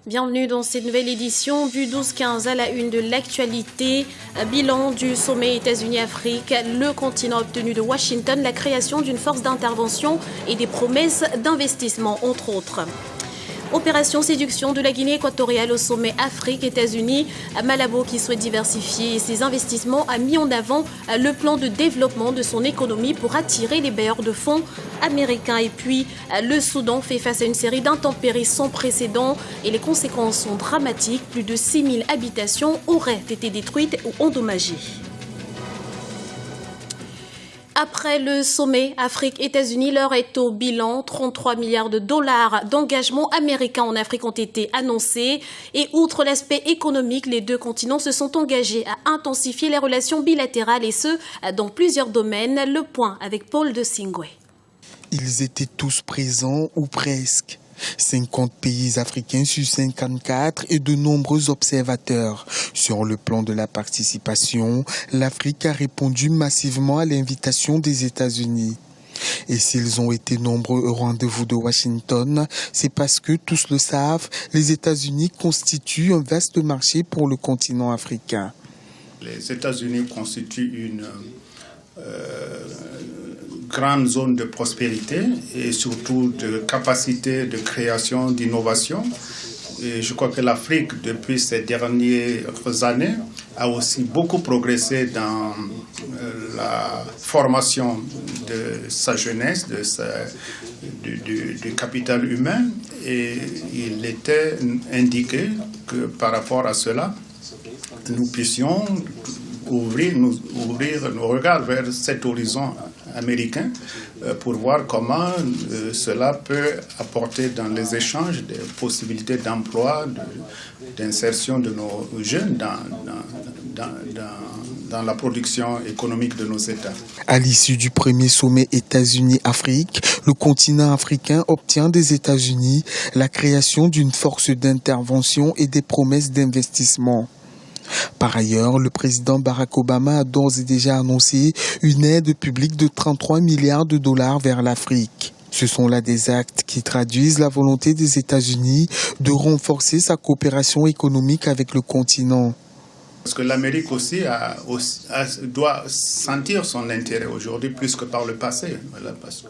Bienvenue dans cette nouvelle édition du 12-15 à la une de l'actualité. Bilan du sommet États-Unis-Afrique. Le continent a obtenu de Washington la création d'une force d'intervention et des promesses d'investissement, entre autres. Opération séduction de la Guinée équatoriale au sommet Afrique-États-Unis. Malabo, qui souhaite diversifier ses investissements, a mis en avant le plan de développement de son économie pour attirer les bailleurs de fonds américains. Et puis, le Soudan fait face à une série d'intempéries sans précédent et les conséquences sont dramatiques. Plus de 6000 habitations auraient été détruites ou endommagées. Après le sommet Afrique-États-Unis, l'heure est au bilan. 33 milliards de dollars d'engagements américains en Afrique ont été annoncés. Et outre l'aspect économique, les deux continents se sont engagés à intensifier les relations bilatérales et ce, dans plusieurs domaines. Le point avec Paul de Singwe. Ils étaient tous présents ou presque. 50 pays africains sur 54 et de nombreux observateurs. Sur le plan de la participation, l'Afrique a répondu massivement à l'invitation des États-Unis. Et s'ils ont été nombreux au rendez-vous de Washington, c'est parce que, tous le savent, les États-Unis constituent un vaste marché pour le continent africain. Les États-Unis constituent une grande zone de prospérité et surtout de capacité de création, d'innovation. Et je crois que l'Afrique, depuis ces dernières années, a aussi beaucoup progressé dans la formation de sa jeunesse, du capital humain. Et il était indiqué que par rapport à cela, nous puissions ouvrir nos regards vers cet horizon américain pour voir comment cela peut apporter dans les échanges des possibilités d'emploi, d'insertion de nos jeunes dans la production économique de nos États. À l'issue du premier sommet États-Unis-Afrique, le continent africain obtient des États-Unis la création d'une force d'intervention et des promesses d'investissement. Par ailleurs, le président Barack Obama a d'ores et déjà annoncé une aide publique de 33 milliards de dollars vers l'Afrique. Ce sont là des actes qui traduisent la volonté des États-Unis de renforcer sa coopération économique avec le continent. Parce que l'Amérique aussi doit sentir son intérêt aujourd'hui plus que par le passé. Voilà, parce que,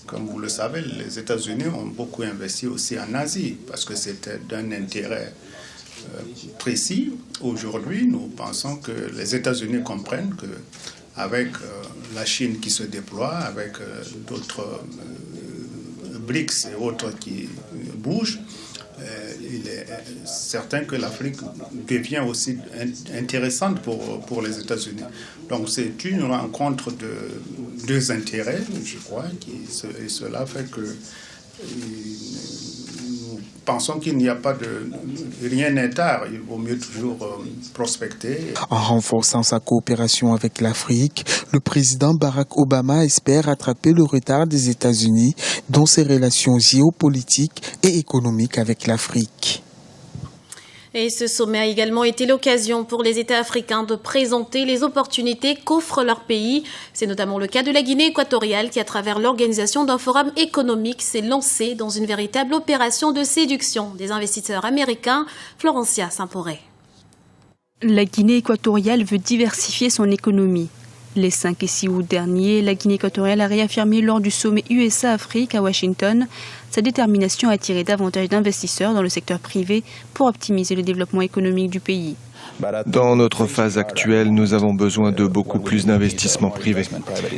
comme vous le savez, les États-Unis ont beaucoup investi aussi en Asie, parce que c'était d'un intérêt précis. Aujourd'hui, nous pensons que les États-Unis comprennent qu'avec la Chine qui se déploie, avec d'autres BRICS et autres qui bougent, il est certain que l'Afrique devient aussi intéressante pour les États-Unis. Donc c'est une rencontre de deux intérêts, je crois, et cela fait que nous pensons qu'il n'y a pas rien n'est tard, il vaut mieux toujours prospecter. En renforçant sa coopération avec l'Afrique, le président Barack Obama espère rattraper le retard des États-Unis dans ses relations géopolitiques et économiques avec l'Afrique. Et ce sommet a également été l'occasion pour les États africains de présenter les opportunités qu'offre leur pays. C'est notamment le cas de la Guinée équatoriale qui, à travers l'organisation d'un forum économique, s'est lancée dans une véritable opération de séduction des investisseurs américains. Florencia Saint-Poré. La Guinée équatoriale veut diversifier son économie. Les 5 et 6 août dernier, la Guinée équatoriale a réaffirmé lors du sommet USA-Afrique à Washington sa détermination à attirer davantage d'investisseurs dans le secteur privé pour optimiser le développement économique du pays. Dans notre phase actuelle, nous avons besoin de beaucoup plus d'investissements privés.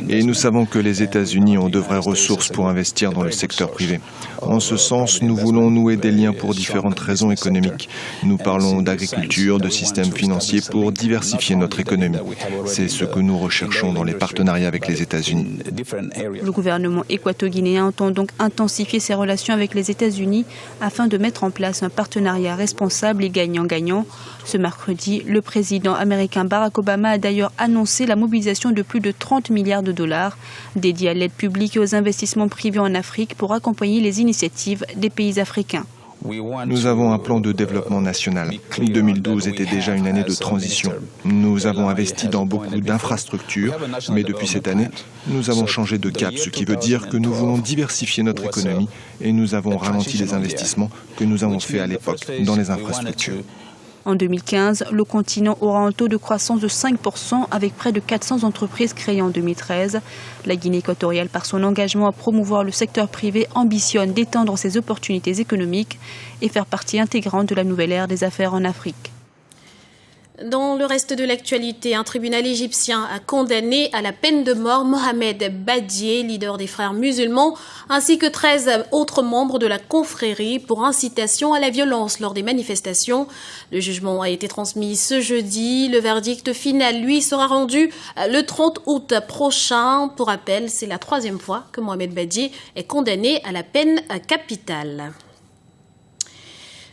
Et nous savons que les États-Unis ont de vraies ressources pour investir dans le secteur privé. En ce sens, nous voulons nouer des liens pour différentes raisons économiques. Nous parlons d'agriculture, de systèmes financiers pour diversifier notre économie. C'est ce que nous recherchons dans les partenariats avec les États-Unis. Le gouvernement équato-guinéen entend donc intensifier ses relations avec les États-Unis afin de mettre en place un partenariat responsable et gagnant-gagnant. Ce mercredi, le président américain Barack Obama a d'ailleurs annoncé la mobilisation de plus de 30 milliards de dollars dédiés à l'aide publique et aux investissements privés en Afrique pour accompagner les initiatives des pays africains. Nous avons un plan de développement national. 2012 était déjà une année de transition. Nous avons investi dans beaucoup d'infrastructures, mais depuis cette année, nous avons changé de cap, ce qui veut dire que nous voulons diversifier notre économie et nous avons ralenti les investissements que nous avons faits à l'époque dans les infrastructures. En 2015, le continent aura un taux de croissance de 5% avec près de 400 entreprises créées en 2013. La Guinée équatoriale, par son engagement à promouvoir le secteur privé, ambitionne d'étendre ses opportunités économiques et faire partie intégrante de la nouvelle ère des affaires en Afrique. Dans le reste de l'actualité, un tribunal égyptien a condamné à la peine de mort Mohamed Badié, leader des frères musulmans, ainsi que 13 autres membres de la confrérie pour incitation à la violence lors des manifestations. Le jugement a été transmis ce jeudi. Le verdict final, lui, sera rendu le 30 août prochain. Pour rappel, c'est la 3e fois que Mohamed Badié est condamné à la peine capitale.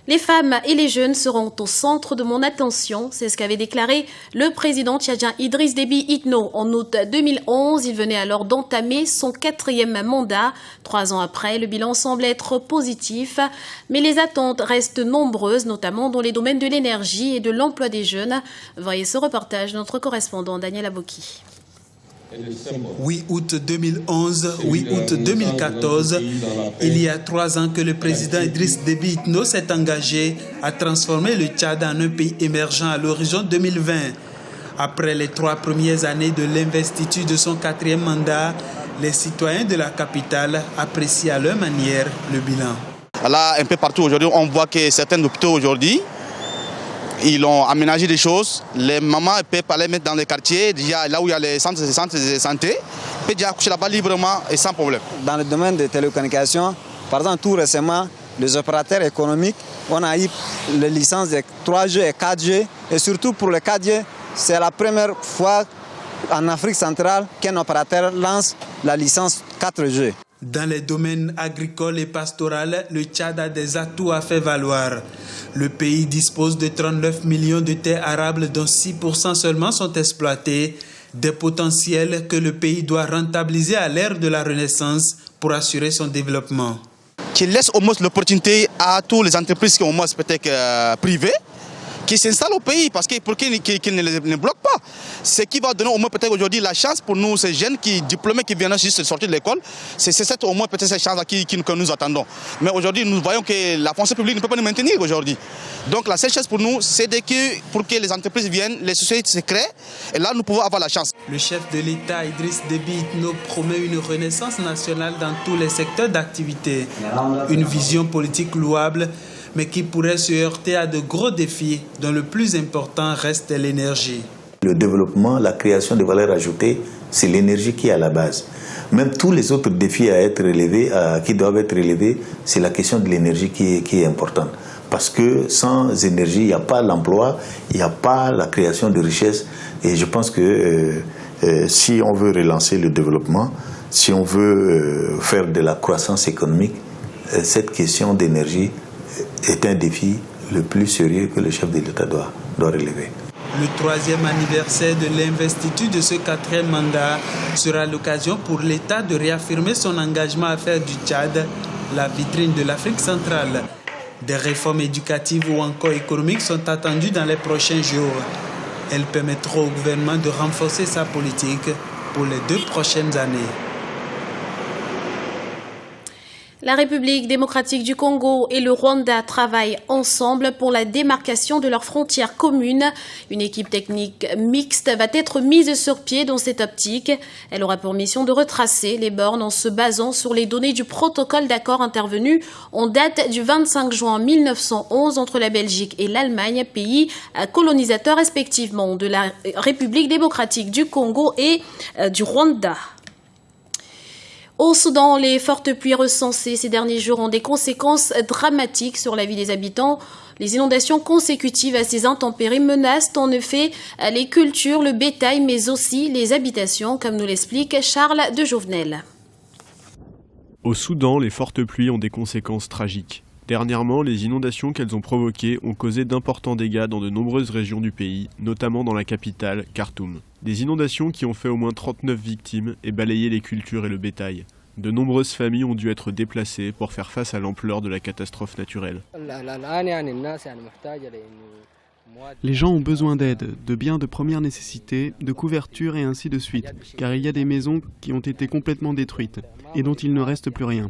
Les femmes et les jeunes seront au centre de mon attention, c'est ce qu'avait déclaré le président tchadien Idriss Déby Itno en août 2011. Il venait alors d'entamer son 4e mandat. 3 ans après, le bilan semble être positif, mais les attentes restent nombreuses, notamment dans les domaines de l'énergie et de l'emploi des jeunes. Voyez ce reportage de notre correspondant Daniel Aboki. 8 août 2011, 8 août 2014, il y a 3 ans que le président Idriss Déby Itno s'est engagé à transformer le Tchad en un pays émergent à l'horizon 2020. Après les 3 premières années de l'investiture de son 4e mandat, les citoyens de la capitale apprécient à leur manière le bilan. Là, un peu partout aujourd'hui, on voit que certains hôpitaux aujourd'hui, ils ont aménagé des choses. Les mamans peuvent aller mettre dans les quartiers, déjà là où il y a les centres de santé, peuvent déjà accoucher là-bas librement et sans problème. Dans le domaine des télécommunications, par exemple, tout récemment, les opérateurs économiques, on a eu les licences de 3G et 4G. Et surtout pour le 4G, c'est la première fois en Afrique centrale qu'un opérateur lance la licence 4G. Dans les domaines agricoles et pastoraux, le Tchad a des atouts à faire valoir. Le pays dispose de 39 millions de terres arables dont 6% seulement sont exploités, des potentiels que le pays doit rentabiliser à l'ère de la Renaissance pour assurer son développement. Qui laisse au moins l'opportunité à toutes les entreprises qui ont au moins peut-être privées, qui s'installent au pays, parce que pour qu'ils ne les bloquent pas. Ce qui va donner au moins peut-être aujourd'hui la chance pour nous, ces jeunes diplômés qui viennent juste de sortir de l'école, c'est au moins peut-être cette chance-là que nous attendons. Mais aujourd'hui, nous voyons que la fonction publique ne peut pas nous maintenir aujourd'hui. Donc la seule chose pour nous, c'est pour que les entreprises viennent, les sociétés se créent, et là nous pouvons avoir la chance. Le chef de l'État, Idriss Déby Itno, promet une renaissance nationale dans tous les secteurs d'activité. Une vision politique louable, mais qui pourrait se heurter à de gros défis dont le plus important reste l'énergie. Le développement, la création de valeur ajoutée, c'est l'énergie qui est à la base. Même tous les autres défis à être relevés, qui doivent être relevés, c'est la question de l'énergie qui est importante. Parce que sans énergie, il n'y a pas l'emploi, il n'y a pas la création de richesses. Et je pense que si on veut relancer le développement, si on veut faire de la croissance économique, cette question d'énergie est un défi le plus sérieux que le chef de l'État doit relever. Le 3e anniversaire de l'investiture de ce 4e mandat sera l'occasion pour l'État de réaffirmer son engagement à faire du Tchad la vitrine de l'Afrique centrale. Des réformes éducatives ou encore économiques sont attendues dans les prochains jours. Elles permettront au gouvernement de renforcer sa politique pour les 2 prochaines années. La République démocratique du Congo et le Rwanda travaillent ensemble pour la démarcation de leurs frontières communes. Une équipe technique mixte va être mise sur pied dans cette optique. Elle aura pour mission de retracer les bornes en se basant sur les données du protocole d'accord intervenu en date du 25 juin 1911 entre la Belgique et l'Allemagne, pays colonisateurs respectivement de la République démocratique du Congo et du Rwanda. Au Soudan, les fortes pluies recensées ces derniers jours ont des conséquences dramatiques sur la vie des habitants. Les inondations consécutives à ces intempéries menacent en effet les cultures, le bétail, mais aussi les habitations, comme nous l'explique Charles de Jouvenel. Au Soudan, les fortes pluies ont des conséquences tragiques. Dernièrement, les inondations qu'elles ont provoquées ont causé d'importants dégâts dans de nombreuses régions du pays, notamment dans la capitale, Khartoum. Des inondations qui ont fait au moins 39 victimes et balayé les cultures et le bétail. De nombreuses familles ont dû être déplacées pour faire face à l'ampleur de la catastrophe naturelle. Les gens ont besoin d'aide, de biens de première nécessité, de couverture et ainsi de suite, car il y a des maisons qui ont été complètement détruites et dont il ne reste plus rien.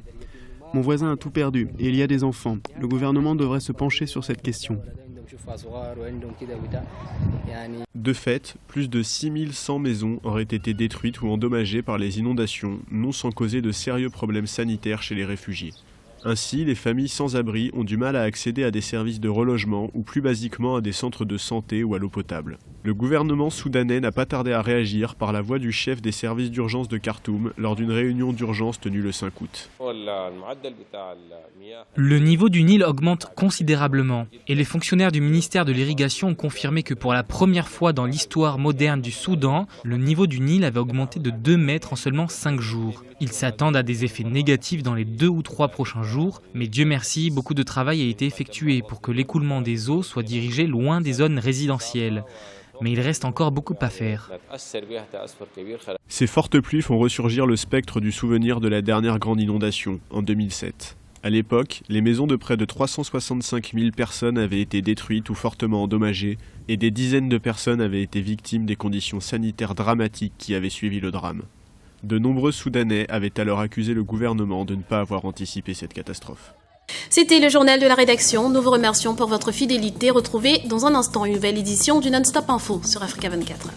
Mon voisin a tout perdu et il y a des enfants. Le gouvernement devrait se pencher sur cette question. De fait, plus de 6100 maisons auraient été détruites ou endommagées par les inondations, non sans causer de sérieux problèmes sanitaires chez les réfugiés. Ainsi, les familles sans abri ont du mal à accéder à des services de relogement ou plus basiquement à des centres de santé ou à l'eau potable. Le gouvernement soudanais n'a pas tardé à réagir par la voix du chef des services d'urgence de Khartoum lors d'une réunion d'urgence tenue le 5 août. Le niveau du Nil augmente considérablement et les fonctionnaires du ministère de l'Irrigation ont confirmé que pour la première fois dans l'histoire moderne du Soudan, le niveau du Nil avait augmenté de 2 mètres en seulement 5 jours. Ils s'attendent à des effets négatifs dans les 2 ou 3 prochains jours, mais Dieu merci, beaucoup de travail a été effectué pour que l'écoulement des eaux soit dirigé loin des zones résidentielles. Mais il reste encore beaucoup à faire. Ces fortes pluies font ressurgir le spectre du souvenir de la dernière grande inondation, en 2007. À l'époque, les maisons de près de 365 000 personnes avaient été détruites ou fortement endommagées, et des dizaines de personnes avaient été victimes des conditions sanitaires dramatiques qui avaient suivi le drame. De nombreux Soudanais avaient alors accusé le gouvernement de ne pas avoir anticipé cette catastrophe. C'était le journal de la rédaction. Nous vous remercions pour votre fidélité. Retrouvez dans un instant une nouvelle édition du Non-Stop Info sur Africa 24.